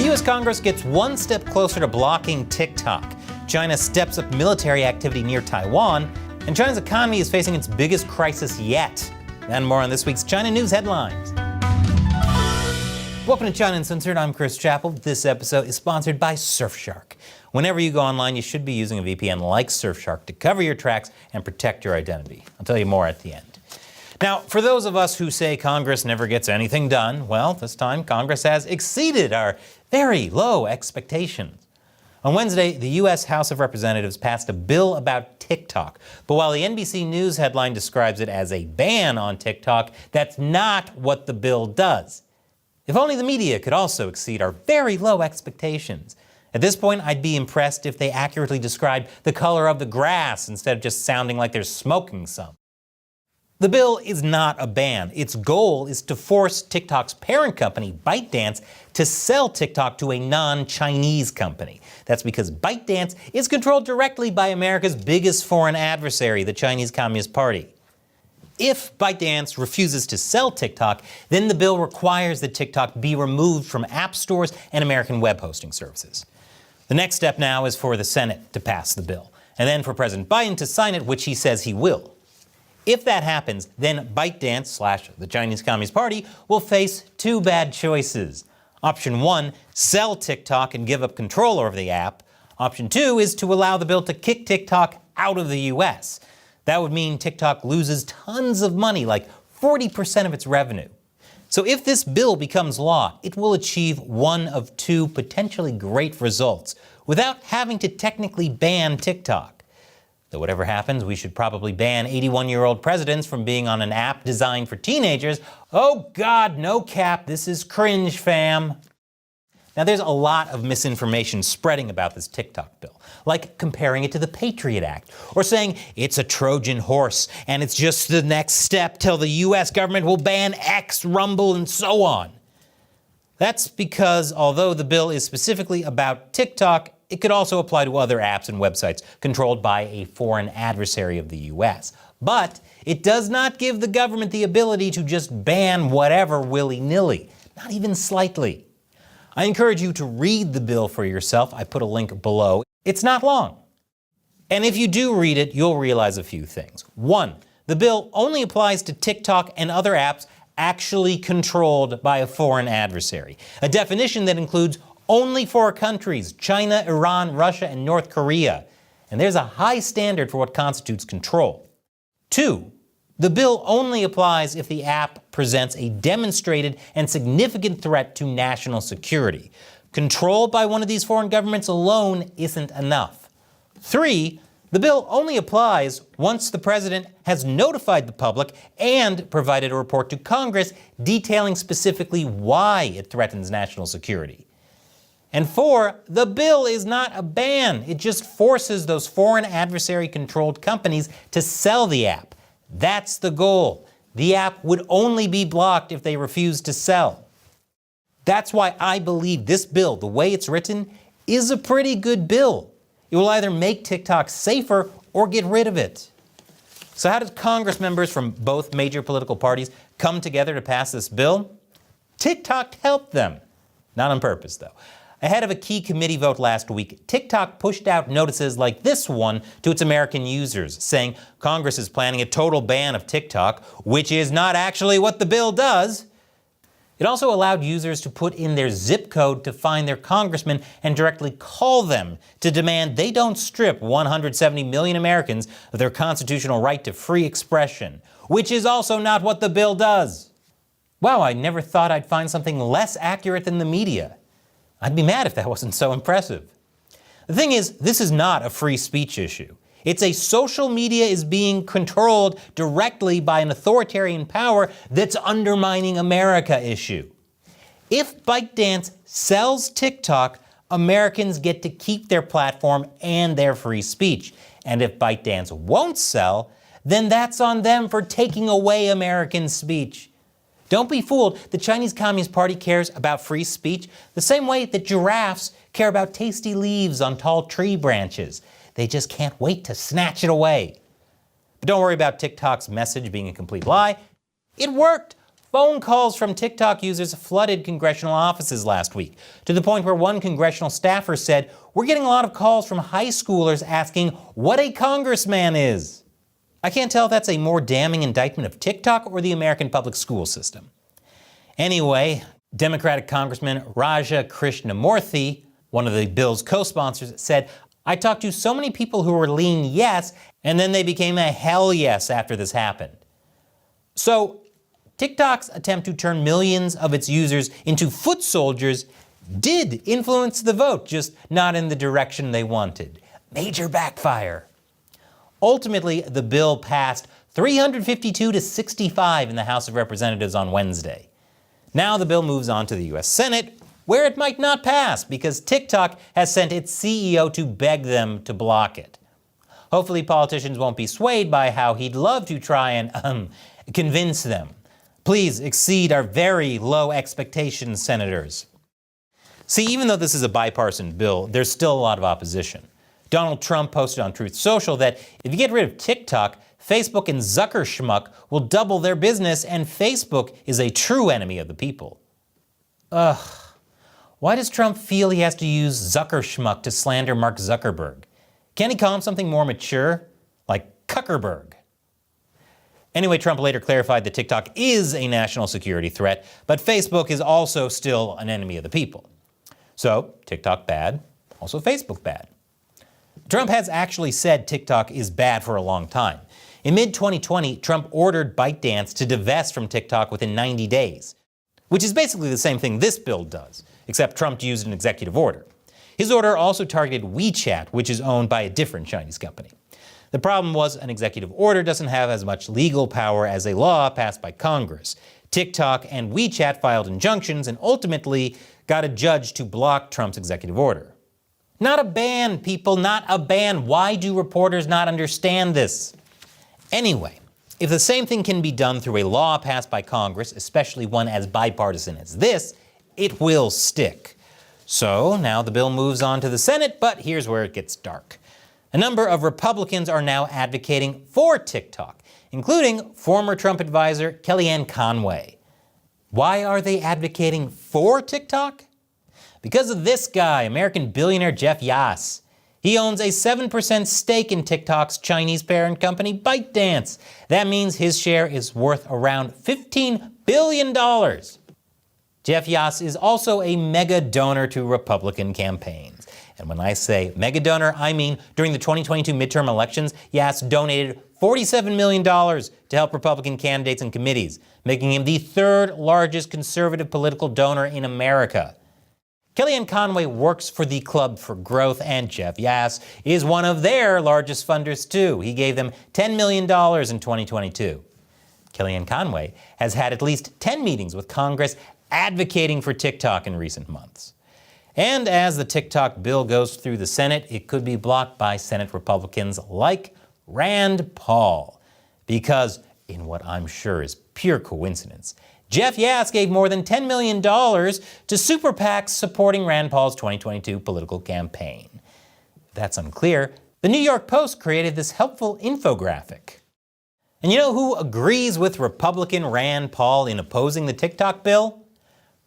U.S. Congress gets one step closer to blocking TikTok. China steps up military activity near Taiwan, and China's economy is facing its biggest crisis yet. And more on this week's China News Headlines. Welcome to China Uncensored. I'm Chris Chappell. This episode is sponsored by Surfshark. Whenever you go online, you should be using a VPN like Surfshark to cover your tracks and protect your identity. I'll tell you more at the end. Now, for those of us who say Congress never gets anything done, well, this time Congress has exceeded our very low expectations. On Wednesday, the U.S. House of Representatives passed a bill about TikTok. But while the NBC News headline describes it as a ban on TikTok, that's not what the bill does. If only the media could also exceed our very low expectations. At this point, I'd be impressed if they accurately described the color of the grass instead of just sounding like they're smoking some. The bill is not a ban. Its goal is to force TikTok's parent company, ByteDance, to sell TikTok to a non-Chinese company. That's because ByteDance is controlled directly by America's biggest foreign adversary, the Chinese Communist Party. If ByteDance refuses to sell TikTok, then the bill requires that TikTok be removed from app stores and American web hosting services. The next step now is for the Senate to pass the bill, and then for President Biden to sign it, which he says he will. If that happens, then ByteDance / the Chinese Communist Party will face two bad choices. Option 1, sell TikTok and give up control over the app. Option 2 is to allow the bill to kick TikTok out of the U.S. That would mean TikTok loses tons of money, like 40% of its revenue. So if this bill becomes law, it will achieve one of two potentially great results without having to technically ban TikTok. Though whatever happens, we should probably ban 81-year-old presidents from being on an app designed for teenagers. Oh God, no cap, this is cringe, fam. Now there's a lot of misinformation spreading about this TikTok bill, like comparing it to the Patriot Act, or saying it's a Trojan horse and it's just the next step till the US government will ban X, Rumble, and so on. That's because although the bill is specifically about TikTok, it could also apply to other apps and websites controlled by a foreign adversary of the US. But it does not give the government the ability to just ban whatever willy-nilly, not even slightly. I encourage you to read the bill for yourself. I put a link below. It's not long. And if you do read it, you'll realize a few things. 1, the bill only applies to TikTok and other apps actually controlled by a foreign adversary, a definition that includes only 4 countries: China, Iran, Russia, and North Korea. And there's a high standard for what constitutes control. 2, the bill only applies if the app presents a demonstrated and significant threat to national security. Control by one of these foreign governments alone isn't enough. 3, the bill only applies once the president has notified the public and provided a report to Congress detailing specifically why it threatens national security. And 4, the bill is not a ban. It just forces those foreign adversary-controlled companies to sell the app. That's the goal. The app would only be blocked if they refuse to sell. That's why I believe this bill, the way it's written, is a pretty good bill. It will either make TikTok safer or get rid of it. So how did Congress members from both major political parties come together to pass this bill? TikTok helped them. Not on purpose, though. Ahead of a key committee vote last week, TikTok pushed out notices like this one to its American users, saying Congress is planning a total ban of TikTok, which is not actually what the bill does. It also allowed users to put in their zip code to find their congressman and directly call them to demand they don't strip 170 million Americans of their constitutional right to free expression, which is also not what the bill does. Wow, I never thought I'd find something less accurate than the media. I'd be mad if that wasn't so impressive. The thing is, this is not a free speech issue. It's a social media is being controlled directly by an authoritarian power that's undermining America issue. If ByteDance sells TikTok, Americans get to keep their platform and their free speech. And if ByteDance won't sell, then that's on them for taking away American speech. Don't be fooled. The Chinese Communist Party cares about free speech the same way that giraffes care about tasty leaves on tall tree branches. They just can't wait to snatch it away. But don't worry about TikTok's message being a complete lie. It worked. Phone calls from TikTok users flooded congressional offices last week, to the point where one congressional staffer said, "We're getting a lot of calls from high schoolers asking what a congressman is." I can't tell if that's a more damning indictment of TikTok or the American public school system. Anyway, Democratic Congressman Raja Krishnamurthy, one of the bill's co-sponsors, said, "I talked to so many people who were lean yes, and then they became a hell yes after this happened." So, TikTok's attempt to turn millions of its users into foot soldiers did influence the vote, just not in the direction they wanted. Major backfire. Ultimately, the bill passed 352 to 65 in the House of Representatives on Wednesday. Now the bill moves on to the U.S. Senate, where it might not pass because TikTok has sent its CEO to beg them to block it. Hopefully politicians won't be swayed by how he'd love to try and convince them. Please exceed our very low expectations, senators. See, even though this is a bipartisan bill, there's still a lot of opposition. Donald Trump posted on Truth Social that if you get rid of TikTok, Facebook and Zuckerschmuck will double their business, and Facebook is a true enemy of the people. Why does Trump feel he has to use Zuckerschmuck to slander Mark Zuckerberg? Can't he call him something more mature? Like Kuckerberg? Anyway, Trump later clarified that TikTok is a national security threat, but Facebook is also still an enemy of the people. So, TikTok bad, also Facebook bad. Trump has actually said TikTok is bad for a long time. In mid-2020, Trump ordered ByteDance to divest from TikTok within 90 days, which is basically the same thing this bill does, except Trump used an executive order. His order also targeted WeChat, which is owned by a different Chinese company. The problem was an executive order doesn't have as much legal power as a law passed by Congress. TikTok and WeChat filed injunctions and ultimately got a judge to block Trump's executive order. Not a ban, people, not a ban. Why do reporters not understand this? Anyway, if the same thing can be done through a law passed by Congress, especially one as bipartisan as this, it will stick. So now the bill moves on to the Senate, but here's where it gets dark. A number of Republicans are now advocating for TikTok, including former Trump advisor Kellyanne Conway. Why are they advocating for TikTok? Because of this guy, American billionaire Jeff Yass. He owns a 7% stake in TikTok's Chinese parent company, ByteDance. That means his share is worth around $15 billion. Jeff Yass is also a mega donor to Republican campaigns. And when I say mega donor, I mean during the 2022 midterm elections, Yass donated $47 million to help Republican candidates and committees, making him the third largest conservative political donor in America. Kellyanne Conway works for the Club for Growth, and Jeff Yass is one of their largest funders too. He gave them $10 million in 2022. Kellyanne Conway has had at least 10 meetings with Congress advocating for TikTok in recent months. And as the TikTok bill goes through the Senate, it could be blocked by Senate Republicans like Rand Paul. Because, in what I'm sure is pure coincidence, Jeff Yass gave more than $10 million to super PACs supporting Rand Paul's 2022 political campaign. If that's unclear, the New York Post created this helpful infographic. And you know who agrees with Republican Rand Paul in opposing the TikTok bill?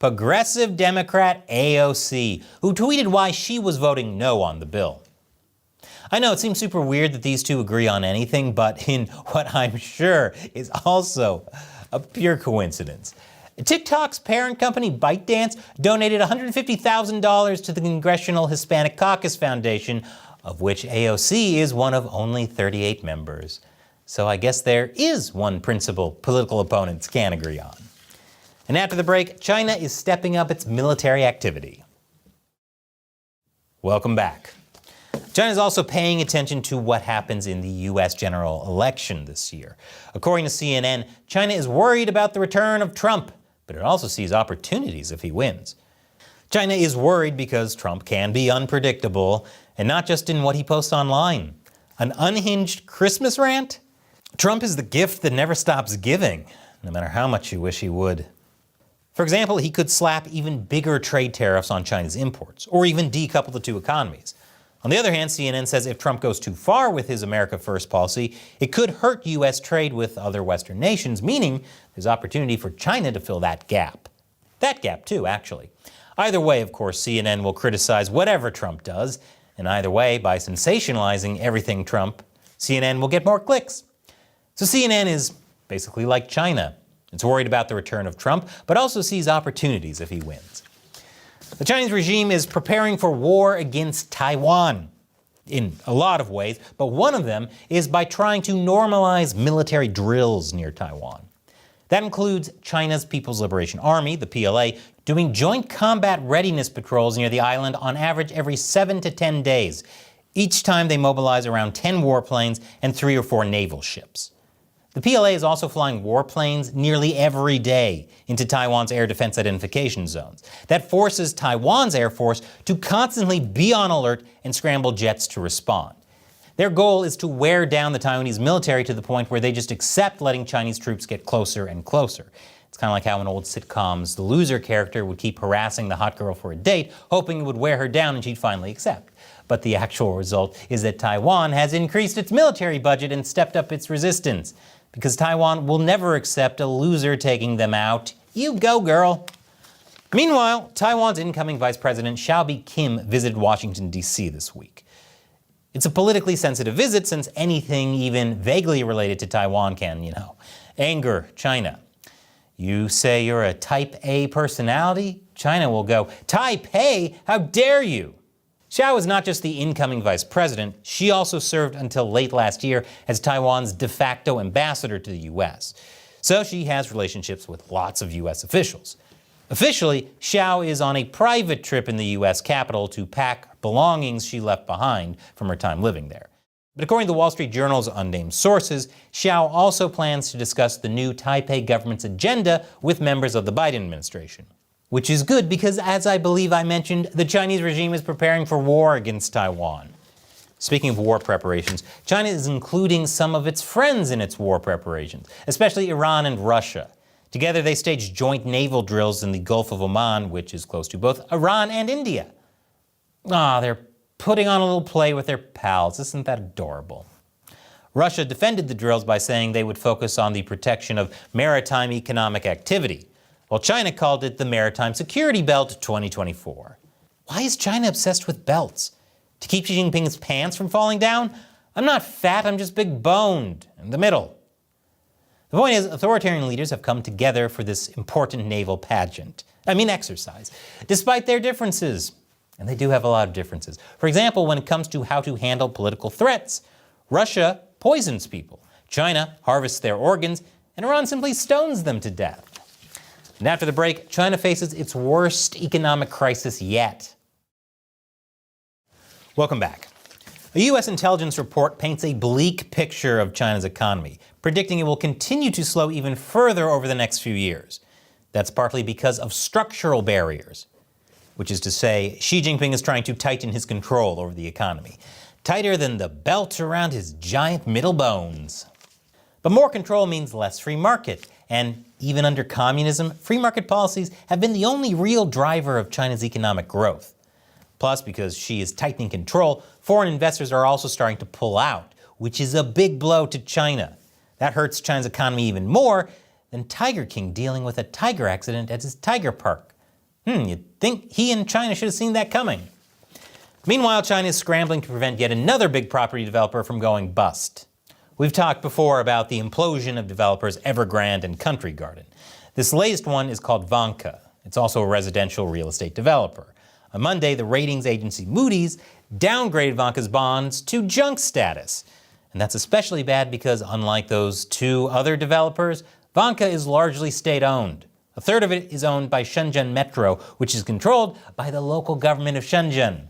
Progressive Democrat AOC, who tweeted why she was voting no on the bill. I know it seems super weird that these two agree on anything, but in what I'm sure is also a pure coincidence. TikTok's parent company, ByteDance, donated $150,000 to the Congressional Hispanic Caucus Foundation, of which AOC is one of only 38 members. So I guess there is one principle political opponents can agree on. And after the break, China is stepping up its military activity. Welcome back. China is also paying attention to what happens in the U.S. general election this year. According to CNN, China is worried about the return of Trump, but it also sees opportunities if he wins. China is worried because Trump can be unpredictable, and not just in what he posts online. An unhinged Christmas rant? Trump is the gift that never stops giving, no matter how much you wish he would. For example, he could slap even bigger trade tariffs on China's imports, or even decouple the two economies. On the other hand, CNN says if Trump goes too far with his America First policy, it could hurt U.S. trade with other Western nations, meaning there's opportunity for China to fill that gap. That gap, too, actually. Either way, of course, CNN will criticize whatever Trump does, and either way, by sensationalizing everything Trump, CNN will get more clicks. So CNN is basically like China. It's worried about the return of Trump, but also sees opportunities if he wins. The Chinese regime is preparing for war against Taiwan in a lot of ways, but one of them is by trying to normalize military drills near Taiwan. That includes China's People's Liberation Army, the PLA, doing joint combat readiness patrols near the island on average every 7 to 10 days. Each time they mobilize around 10 warplanes and 3 or 4 naval ships. The PLA is also flying warplanes nearly every day into Taiwan's air defense identification zones. That forces Taiwan's Air Force to constantly be on alert and scramble jets to respond. Their goal is to wear down the Taiwanese military to the point where they just accept letting Chinese troops get closer and closer. It's kind of like how in old sitcoms, the loser character would keep harassing the hot girl for a date, hoping it would wear her down and she'd finally accept. But the actual result is that Taiwan has increased its military budget and stepped up its resistance. Because Taiwan will never accept a loser taking them out. You go, girl. Meanwhile, Taiwan's incoming Vice President Xiaobi Kim visited Washington, D.C. this week. It's a politically sensitive visit since anything even vaguely related to Taiwan can, anger China. You say you're a type A personality? China will go, Type A? How dare you? Xiao is not just the incoming vice president, she also served until late last year as Taiwan's de facto ambassador to the U.S. So she has relationships with lots of U.S. officials. Officially, Xiao is on a private trip in the U.S. Capitol to pack belongings she left behind from her time living there. But according to the Wall Street Journal's unnamed sources, Xiao also plans to discuss the new Taipei government's agenda with members of the Biden administration. Which is good because, as I believe I mentioned, the Chinese regime is preparing for war against Taiwan. Speaking of war preparations, China is including some of its friends in its war preparations, especially Iran and Russia. Together they staged joint naval drills in the Gulf of Oman, which is close to both Iran and India. They're putting on a little play with their pals. Isn't that adorable? Russia defended the drills by saying they would focus on the protection of maritime economic activity, while China called it the Maritime Security Belt 2024. Why is China obsessed with belts? To keep Xi Jinping's pants from falling down? I'm not fat, I'm just big-boned, in the middle. The point is, authoritarian leaders have come together for this important naval exercise, despite their differences. And they do have a lot of differences. For example, when it comes to how to handle political threats, Russia poisons people, China harvests their organs, and Iran simply stones them to death. And after the break, China faces its worst economic crisis yet. Welcome back. A U.S. intelligence report paints a bleak picture of China's economy, predicting it will continue to slow even further over the next few years. That's partly because of structural barriers, which is to say, Xi Jinping is trying to tighten his control over the economy, tighter than the belt around his giant middle bones. But more control means less free market, and even under communism, free market policies have been the only real driver of China's economic growth. Plus, because Xi is tightening control, foreign investors are also starting to pull out, which is a big blow to China. That hurts China's economy even more than Tiger King dealing with a tiger accident at his tiger park. You'd think he and China should have seen that coming. Meanwhile, China is scrambling to prevent yet another big property developer from going bust. We've talked before about the implosion of developers Evergrande and Country Garden. This latest one is called Vanke. It's also a residential real estate developer. On Monday, the ratings agency Moody's downgraded Vanke's bonds to junk status. And that's especially bad because, unlike those two other developers, Vanke is largely state-owned. A third of it is owned by Shenzhen Metro, which is controlled by the local government of Shenzhen.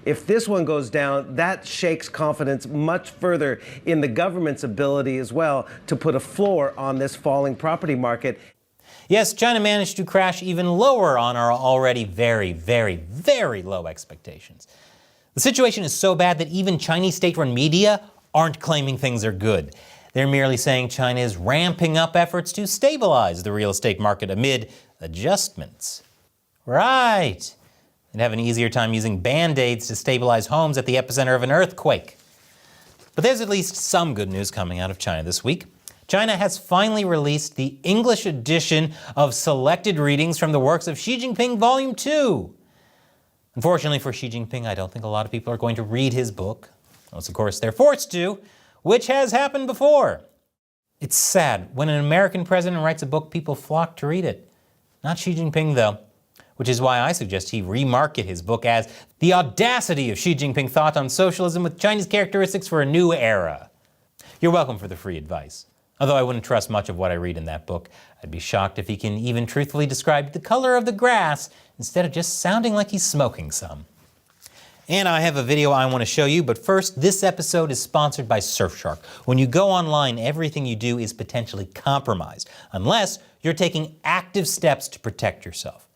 If this one goes down, that shakes confidence much further in the government's ability as well to put a floor on this falling property market. Yes, China managed to crash even lower on our already very, very, very low expectations. The situation is so bad that even Chinese state-run media aren't claiming things are good. They're merely saying China is ramping up efforts to stabilize the real estate market amid adjustments. Right. They'd have an easier time using Band-Aids to stabilize homes at the epicenter of an earthquake. But there's at least some good news coming out of China this week. China has finally released the English edition of selected readings from the works of Xi Jinping Volume 2. Unfortunately for Xi Jinping, I don't think a lot of people are going to read his book, unless of course they're forced to, which has happened before. It's sad. When an American president writes a book, people flock to read it. Not Xi Jinping, though, which is why I suggest he remarket his book as The Audacity of Xi Jinping Thought on Socialism with Chinese Characteristics for a New Era. You're welcome for the free advice. Although I wouldn't trust much of what I read in that book, I'd be shocked if he can even truthfully describe the color of the grass instead of just sounding like he's smoking some. And I have a video I want to show you, but first, this episode is sponsored by Surfshark. When you go online, everything you do is potentially compromised, unless you're taking active steps to protect yourself.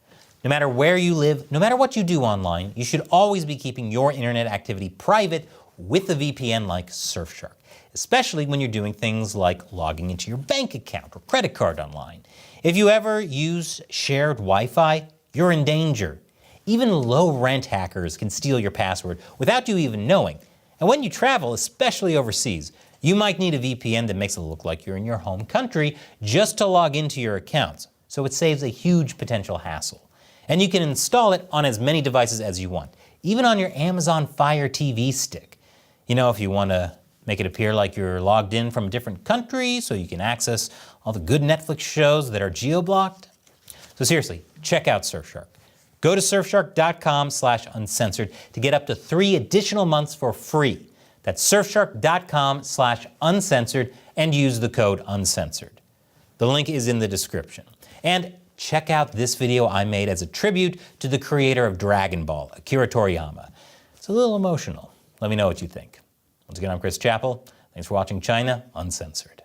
No matter where you live, no matter what you do online, you should always be keeping your internet activity private with a VPN like Surfshark, especially when you're doing things like logging into your bank account or credit card online. If you ever use shared Wi-Fi, you're in danger. Even low-rent hackers can steal your password without you even knowing. And when you travel, especially overseas, you might need a VPN that makes it look like you're in your home country just to log into your accounts, so it saves a huge potential hassle. And you can install it on as many devices as you want, even on your Amazon Fire TV stick. You know, if you want to make it appear like you're logged in from a different country so you can access all the good Netflix shows that are geo-blocked. So seriously, check out Surfshark. Go to surfshark.com/uncensored to get up to 3 additional months for free. That's surfshark.com/uncensored and use the code uncensored. The link is in the description. And check out this video I made as a tribute to the creator of Dragon Ball, Akira Toriyama. It's a little emotional. Let me know what you think. Once again, I'm Chris Chappell. Thanks for watching China Uncensored.